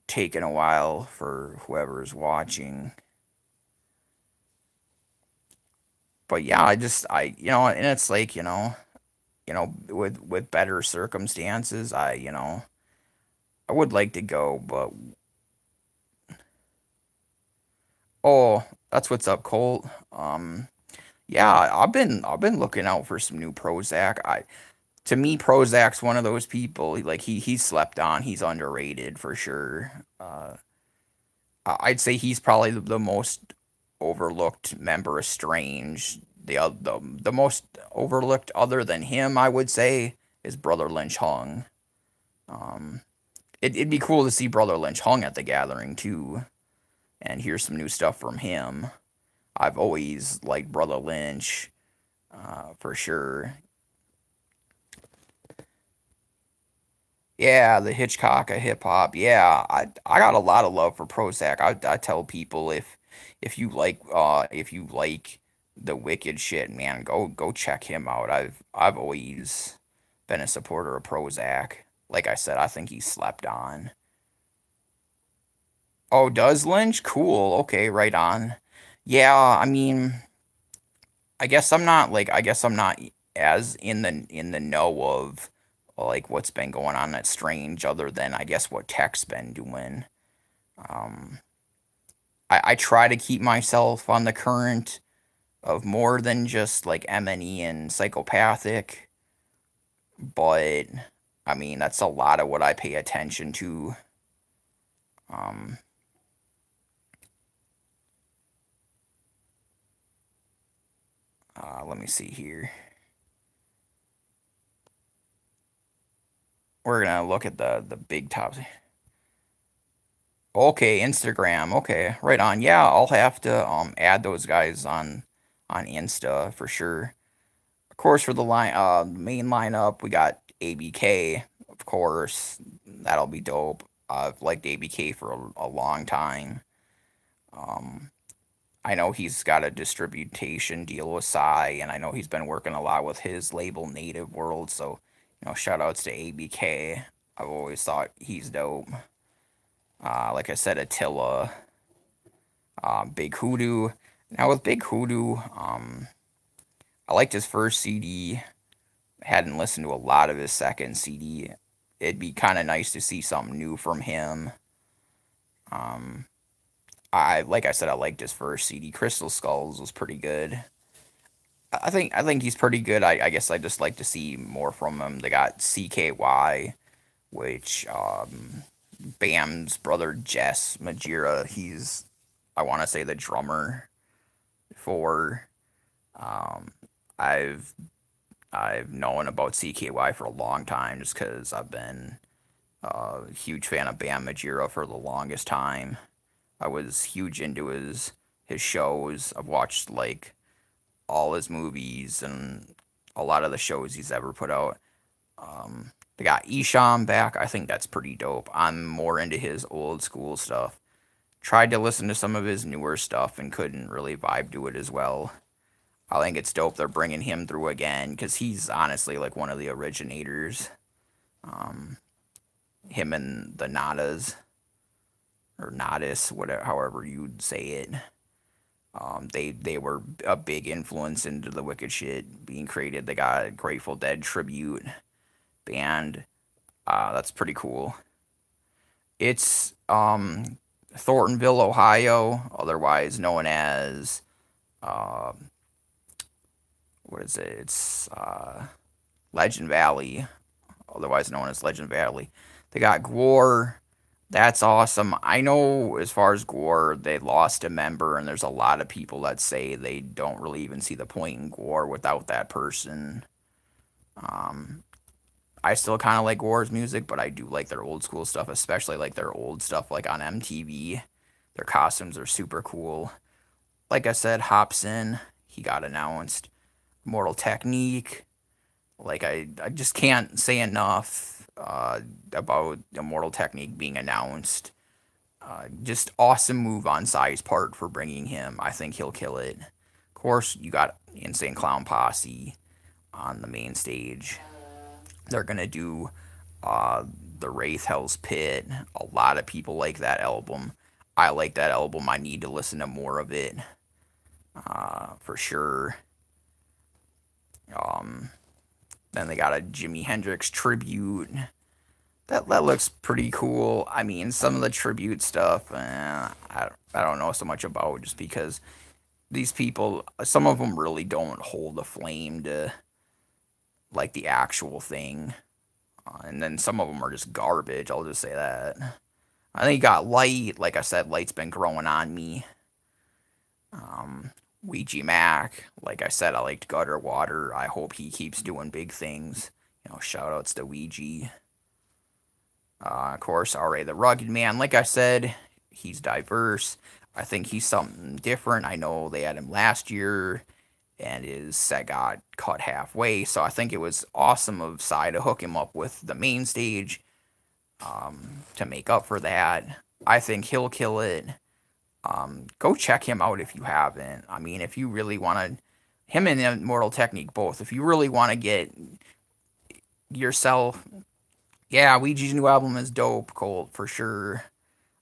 [SPEAKER 1] taken a while for whoever's watching. But yeah, and it's like, with better circumstances, I would like to go, but oh, that's what's up, Colt. Yeah, I've been looking out for some new Prozac. To me, Prozac's one of those people. Like he's slept on. He's underrated for sure. I'd say he's probably the most overlooked member of Strange. The most overlooked other than him, I would say, is Brother Lynch Hung. Um, it'd be cool to see Brother Lynch Hung at the Gathering too, and hear some new stuff from him. I've always liked Brother Lynch, for sure. Yeah, the Hitchcock of hip hop. Yeah, I got a lot of love for Prozac. I tell people if you like the Wicked shit, man, go check him out. I've always been a supporter of Prozac. Like I said, I think he's slept on. Oh, does Lynch? Cool. Okay, right on. Yeah, I mean, I guess I'm not as in the know of like what's been going on at Strange other than I guess what Tech's been doing. Um I try to keep myself on the current of more than just like M&E and Psychopathic, but I mean that's a lot of what I pay attention to. Um let me see here. We're gonna look at the big tops. Okay, Instagram. Okay, right on. Yeah, I'll have to add those guys on Insta for sure. Of course, for the main lineup, we got ABK. Of course, that'll be dope. I've liked ABK for a long time. Um, I know he's got a distribution deal with Psy, and I know he's been working a lot with his label Native World. So, shout outs to ABK. I've always thought he's dope. Like I said, Attila, Big Hoodoo. Now with Big Hoodoo, I liked his first CD. Hadn't listened to a lot of his second CD. It'd be kind of nice to see something new from him. Um, I like I said, I liked his first CD. Crystal Skulls was pretty good. I think he's pretty good. I guess I just like to see more from him. They got CKY, which Bam's brother Jess Majira. He's I want to say the drummer for. Um, I've I've known about CKY for a long time just because I've been a huge fan of Bam Majira for the longest time. I was huge into his shows. I've watched like all his movies and a lot of the shows he's ever put out. They got Isham back. I think that's pretty dope. I'm more into his old school stuff. Tried to listen to some of his newer stuff and couldn't really vibe to it as well. I think it's dope they're bringing him through again because he's honestly like one of the originators. Um, Him and the Nadas or Nadis, whatever, however you'd say it. They were a big influence into the Wicked shit being created. They got a Grateful Dead tribute band. That's pretty cool. It's Thorntonville, Ohio, otherwise known as uh, what is it? It's Legend Valley, otherwise known as Legend Valley. They got Gwar. That's awesome. I know as far as Gwar, they lost a member, and there's a lot of people that say they don't really even see the point in Gwar without that person. Um, I still kind of like Gwar's music, but I do like their old school stuff, especially like their old stuff like on MTV. Their costumes are super cool. Like I said, Hobson, he got announced. Mortal Technique. Like I just can't say enough about Immortal Technique being announced. Just awesome move on Psy's part for bringing him. I think he'll kill it. Of course, you got Insane Clown Posse on the main stage. They're gonna do uh, the Wraith Hell's Pit. A lot of people like that album. I like that album. I need to listen to more of it for sure. Um, then they got a Jimi Hendrix tribute. That looks pretty cool. I mean, some of the tribute stuff, I don't know so much about just because these people, some of them really don't hold a flame to like the actual thing, and then some of them are just garbage. I'll just say that. I think you got Light. Like I said, Light's been growing on me. Um, Ouija Mac. Like I said, I liked Gutter Water. I hope he keeps doing big things. Shout outs to Ouija. Of course, R.A. the Rugged Man. Like I said, he's diverse. I think he's something different. I know they had him last year, and his set got cut halfway. So I think it was awesome of Psy to hook him up with the main stage to make up for that. I think he'll kill it. Go check him out if you haven't. I mean, if you really want to, him and Immortal Technique both. If you really want to get yourself, yeah, Ouija's new album is dope, Colt, for sure.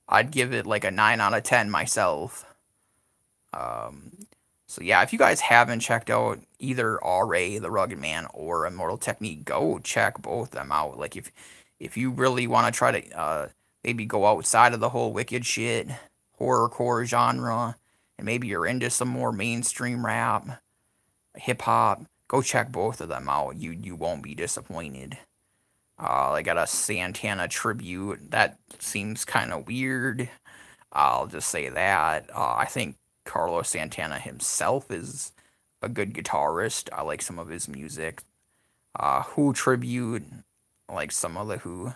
[SPEAKER 1] I'd give it like a 9 out of 10 myself. Um, so yeah, if you guys haven't checked out either RA, The Rugged Man, or Immortal Technique, go check both them out. Like if you really want to try to maybe go outside of the whole wicked shit horrorcore genre, and maybe you're into some more mainstream rap, hip hop, go check both of them out. You won't be disappointed. I got a Santana tribute. That seems kind of weird. I'll just say that. I think Carlos Santana himself is a good guitarist. I like some of his music. Who tribute, I like some of the Who.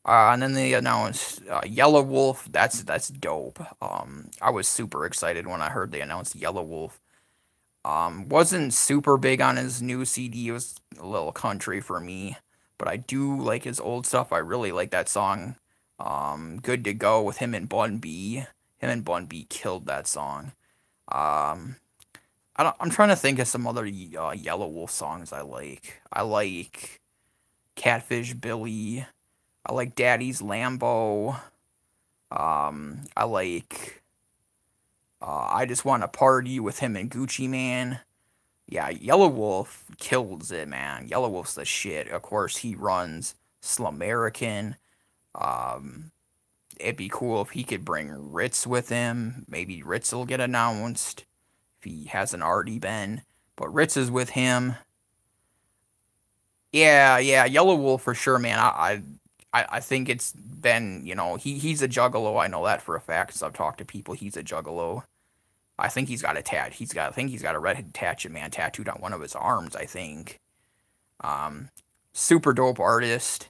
[SPEAKER 1] And then they announced Yellow Wolf. That's dope. I was super excited when I heard they announced Yellow Wolf. Wasn't super big on his new CD. It was a little country for me, but I do like his old stuff. I really like that song. Good to Go with him and Bun B. Him and Bun B killed that song. Um, I'm trying to think of some other Yellow Wolf songs I like. I like Catfish Billy. I like Daddy's Lambo. I like I Just Want to Party with him and Gucci Man. Yeah, Yellow Wolf kills it, man. Yellow Wolf's the shit. Of course, he runs Slumerican. Um, it'd be cool if he could bring Ritz with him. Maybe Ritz will get announced if he hasn't already been. But Ritz is with him. Yeah, Yellow Wolf for sure, man. I think it's been, he's a juggalo. I know that for a fact because I've talked to people. He's a juggalo. I think he's got a tat. I think he's got a redhead Hatchet Man tattooed on one of his arms. I think. Um, Super dope artist.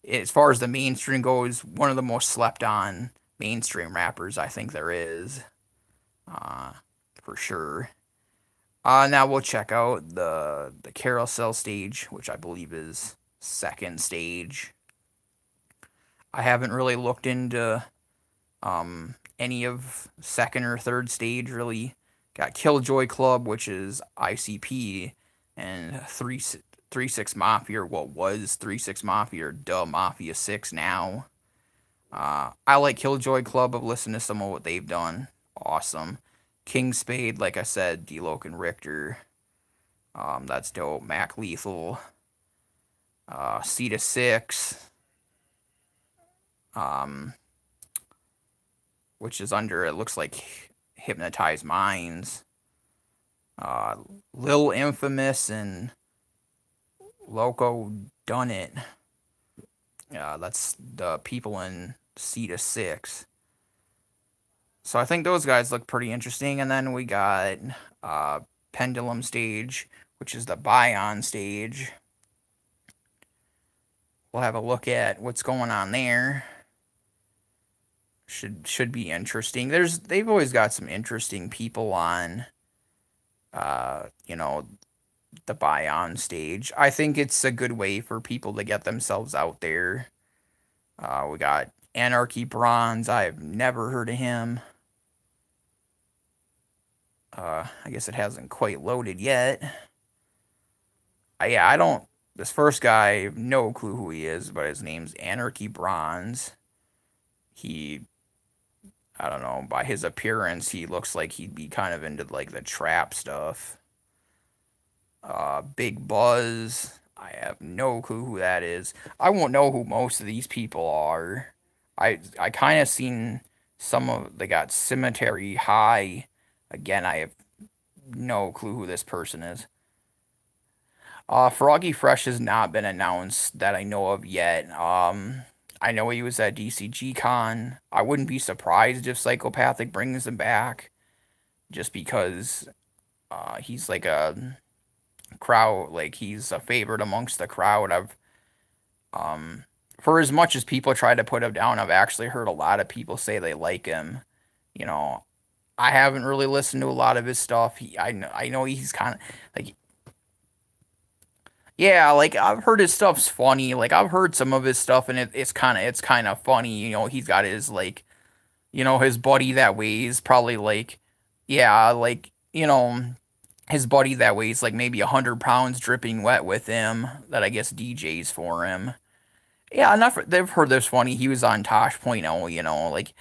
[SPEAKER 1] As far as the mainstream goes, one of the most slept on mainstream rappers I think there is. Uh, for sure. Now we'll check out the carousel stage, which I believe is second stage. I haven't really looked into any of second or third stage really. Got Killjoy Club, which is ICP, and 3 6 Mafia, what was 3 6 Mafia, or Duh Mafia 6 now. I like Killjoy Club. I've listened to some of what they've done. Awesome. King Spade, like I said, D-Loc and Richter. That's dope. Mac Lethal. C to 6. Um, which is under, it looks like Hypnotized Minds. Uh, Lil Infamous and Loco Done It. That's the people in C to 6. So I think those guys look pretty interesting. And then we got Pendulum Stage, which is the Bion stage. We'll have a look at what's going on there. Should be interesting. They've always got some interesting people on the Bion stage. I think it's a good way for people to get themselves out there. We got Anarchy Bronze. I've never heard of him. I guess it hasn't quite loaded yet. Yeah, I don't. This first guy, I have no clue who he is, but his name's Anarchy Bronze. I don't know, by his appearance, he looks like he'd be kind of into like the trap stuff. Big Buzz. I have no clue who that is. I won't know who most of these people are. I kind of seen some of they got Cemetery High. Again, I have no clue who this person is. Froggy Fresh has not been announced that I know of yet. I know he was at DCG Con. I wouldn't be surprised if Psychopathic brings him back, just because he's like a crowd, like he's a favorite amongst the crowd. For as much as people try to put him down, I've actually heard a lot of people say they like him. You know, I haven't really listened to a lot of his stuff. I know he's kind of like, yeah, like I've heard his stuff's funny. Like I've heard some of his stuff, and it's kind of funny. He's got his like his buddy that weighs probably like, yeah, like, his buddy that weighs like maybe 100 pounds dripping wet with him that I guess DJs for him. Yeah, enough. They've heard this funny. He was on Tosh.0, like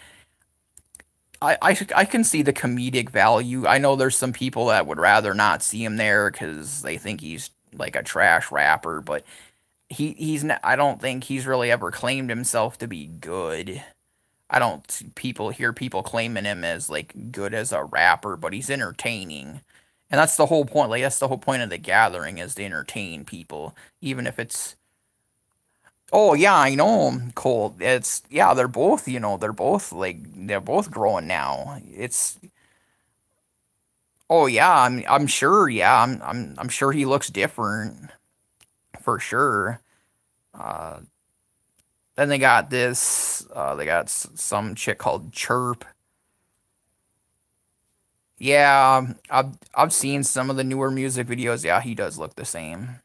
[SPEAKER 1] I can see the comedic value. I know there's some people that would rather not see him there because they think he's like a trash rapper, but he's not, I don't think he's really ever claimed himself to be good. I don't people hear people claiming him as like good as a rapper, but he's entertaining. And that's the whole point. Like that's the whole point of the gathering is to entertain people, even if it's oh yeah, I know Cole. It's yeah, they're both, they're both growing now. It's oh yeah, I'm sure, yeah, I'm sure he looks different for sure. Uh then they got some chick called Chirp. Yeah, I've seen some of the newer music videos. Yeah, he does look the same.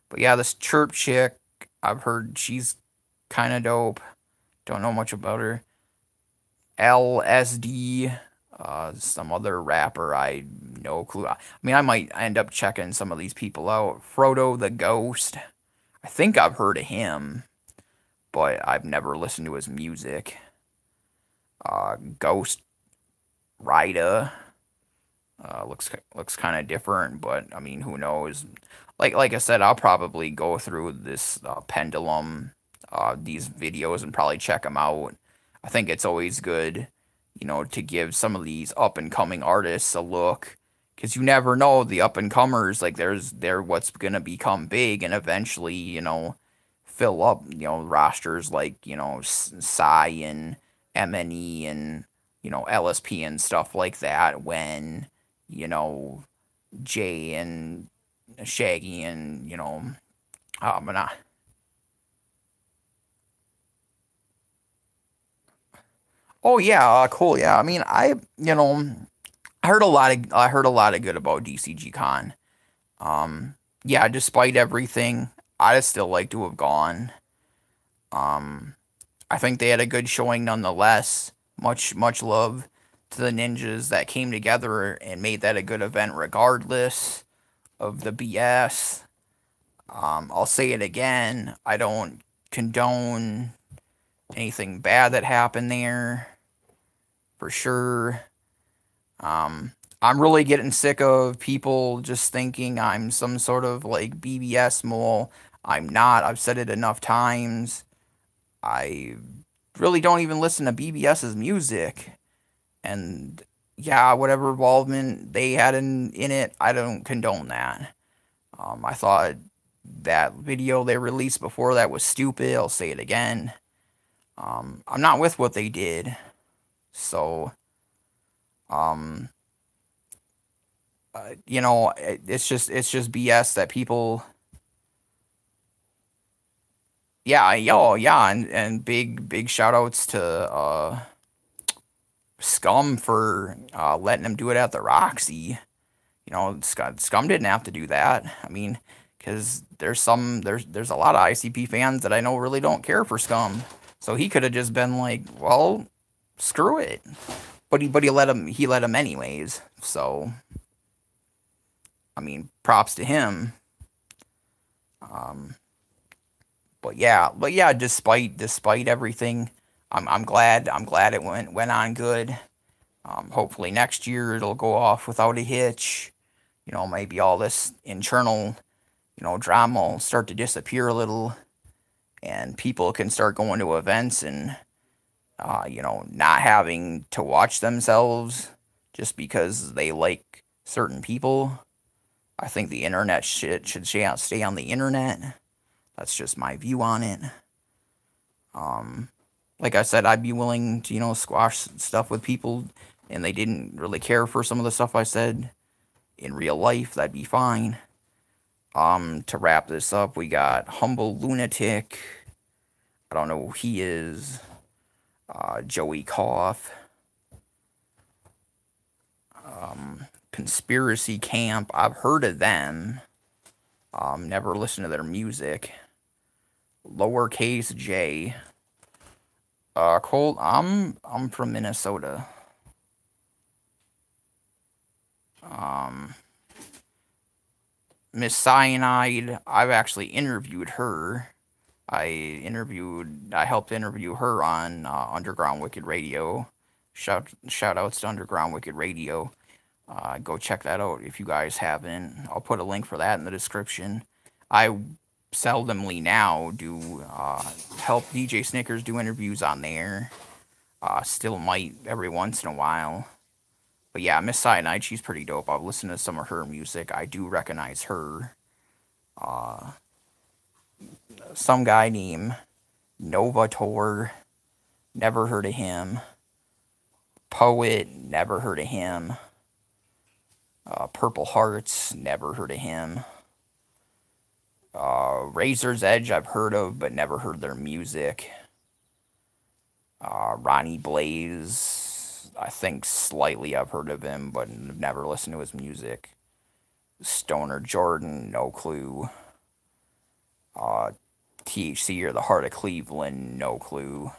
[SPEAKER 1] But yeah, this Chirp chick, I've heard she's kind of dope. Don't know much about her. LSD, some other rapper, I no clue. I mean, I might end up checking some of these people out. Frodo the Ghost, I think I've heard of him, but I've never listened to his music. Ghost Rida, looks kind of different, but I mean, who knows? Like I said, I'll probably go through this Pendulum, these videos and probably check them out. I think it's always good, to give some of these up and coming artists a look, because you never know the up and comers. Like they're what's gonna become big and eventually, fill up, rosters like Psy and MNE and LSP and stuff like that when Jay and Shaggy and but not. Oh yeah, cool. Yeah, I mean, I heard a lot of good about DCG Con. Yeah, despite everything, I'd still like to have gone. Um, I think they had a good showing nonetheless. Much love to the ninjas that came together and made that a good event regardless of the BS. I'll say it again. I don't condone anything bad that happened there, for sure. I'm really getting sick of people just thinking I'm some sort of like BBS mole. I'm not. I've said it enough times. I really don't even listen to BBS's music. And yeah, whatever involvement they had in it, I don't condone that. I thought that video they released before that was stupid. I'll say it again. I'm not with what they did. So, um, it's just BS that people. Yeah, yo, yeah, and big shout outs to Scum for letting him do it at the Roxy. Scum didn't have to do that. I mean, because there's a lot of ICP fans that I know really don't care for Scum. So he could have just been like, well, screw it. But he let him anyways. So I mean, props to him. Um, but yeah, despite everything, I'm glad it went on good. Hopefully next year it'll go off without a hitch. Maybe all this internal, drama will start to disappear a little, and people can start going to events and, not having to watch themselves just because they like certain people. I think the internet should stay on the internet. That's just my view on it. Um, like I said, I'd be willing to, squash stuff with people and they didn't really care for some of the stuff I said in real life. That'd be fine. To wrap this up, we got Humble Lunatic. I don't know who he is. Joey Koff. Conspiracy Camp. I've heard of them. Never listened to their music. Lowercase J. Cold. I'm from Minnesota. Um, Miss Cyanide. I've actually interviewed her. I helped interview her on Underground Wicked Radio. Shout outs to Underground Wicked Radio. Go check that out if you guys haven't. I'll put a link for that in the description. I seldomly now do help DJ Snickers do interviews on there. Still might every once in a while. But yeah, Miss Cyanide, she's pretty dope. I've listened to some of her music. I do recognize her. Some guy named Novator, never heard of him. Poet, never heard of him. Purple Hearts, never heard of him. Razor's Edge, I've heard of, but never heard their music. Ronnie Blaze, I think slightly I've heard of him, but never listened to his music. Stoner Jordan, no clue. THC or the Heart of Cleveland, no clue.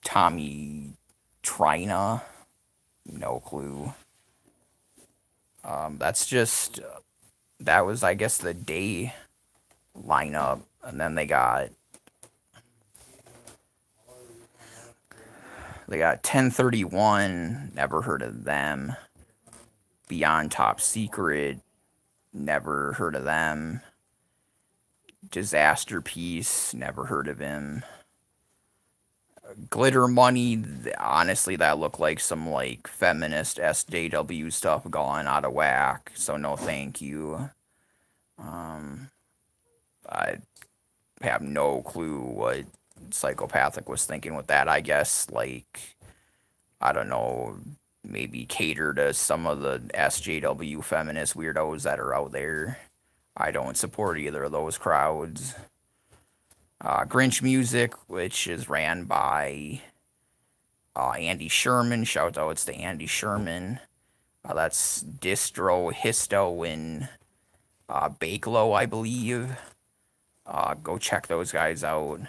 [SPEAKER 1] Tommy Trina, no clue. That was, I guess, the day lineup. And then they got 1031, never heard of them. Beyond Top Secret, never heard of them. Disaster Piece, never heard of him. Glitter Money, honestly, that looked like some like feminist SJW stuff gone out of whack, so no thank you. I have no clue what Psychopathic was thinking with that. I guess, like, I don't know, maybe cater to some of the SJW feminist weirdos that are out there. I don't support either of those crowds. Grinch Music, which is ran by Andy Sherman. Shout outs to Andy Sherman. That's Distro, Histo, and Bakelo, I believe. Go check those guys out.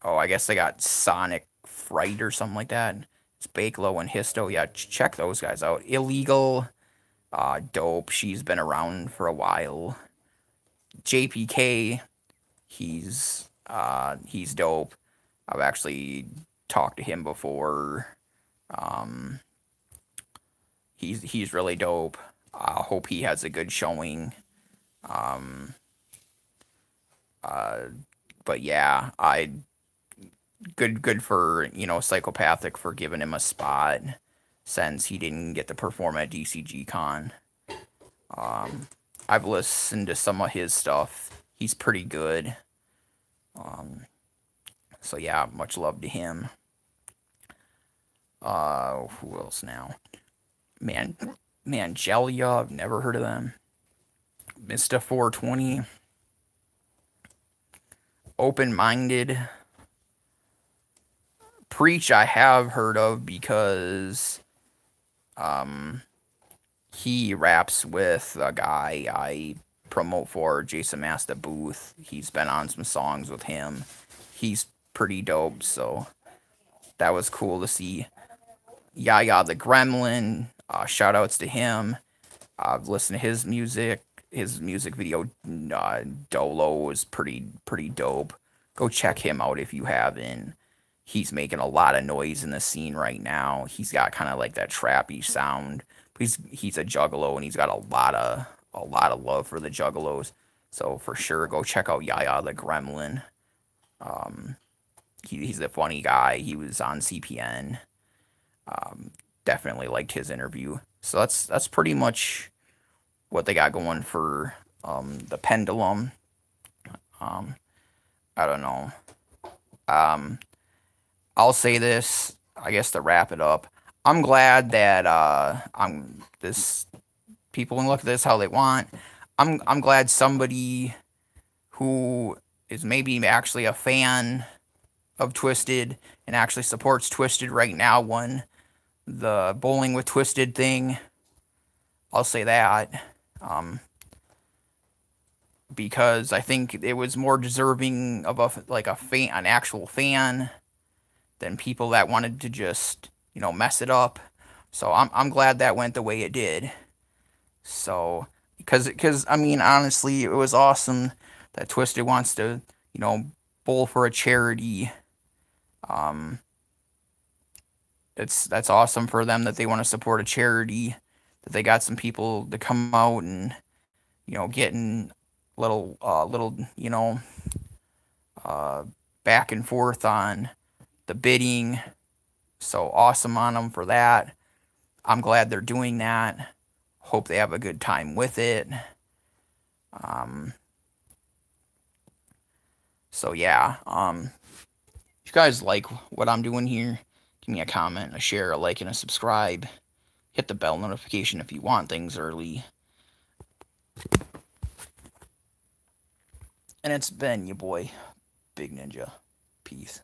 [SPEAKER 1] Oh, I guess they got Sonic Fright or something like that. It's Bakelo and Histo. Yeah, check those guys out. Illegal, dope. She's been around for a while. JPK, he's dope. I've actually talked to him before. He's really dope. I hope he has a good showing. But yeah, good for, Psychopathic for giving him a spot since he didn't get to perform at DCG Con. I've listened to some of his stuff. He's pretty good. So yeah, much love to him. Who else now? Mangelia, I've never heard of them. Mista 420. Open-Minded. Preach I have heard of because he raps with a guy I promote for, Jason Masta Booth. He's been on some songs with him. He's pretty dope, so that was cool to see. Yaya the Gremlin, shout outs to him. I've listened to his music. His music video, Dolo, is pretty dope. Go check him out if you haven't. He's making a lot of noise in the scene right now. He's got kind of like that trappy sound. But he's a juggalo, and he's got a lot of love for the juggalos. So for sure, go check out Yaya the Gremlin. He's a funny guy. He was on CPN. Definitely liked his interview. So that's pretty much what they got going for the Pendulum. I don't know. I'll say this, I guess, to wrap it up. I'm glad that people can look at this how they want. I'm glad somebody who is maybe actually a fan of Twisted and actually supports Twisted right now won the Bowling with Twisted thing. I'll say that. because I think it was more deserving of an actual fan, than people that wanted to just, mess it up. So I'm glad that went the way it did. So because I mean, honestly, it was awesome that Twisted wants to, bowl for a charity. Um, that's awesome for them that they want to support a charity. That they got some people to come out and, getting little uh, back and forth on the bidding. So awesome on them for that. I'm glad they're doing that. Hope they have a good time with it. Um, so yeah, if you guys like what I'm doing here, give me a comment, a share, a like, and a subscribe. Hit the bell notification if you want things early. And it's been your boy, Big Ninja. Peace.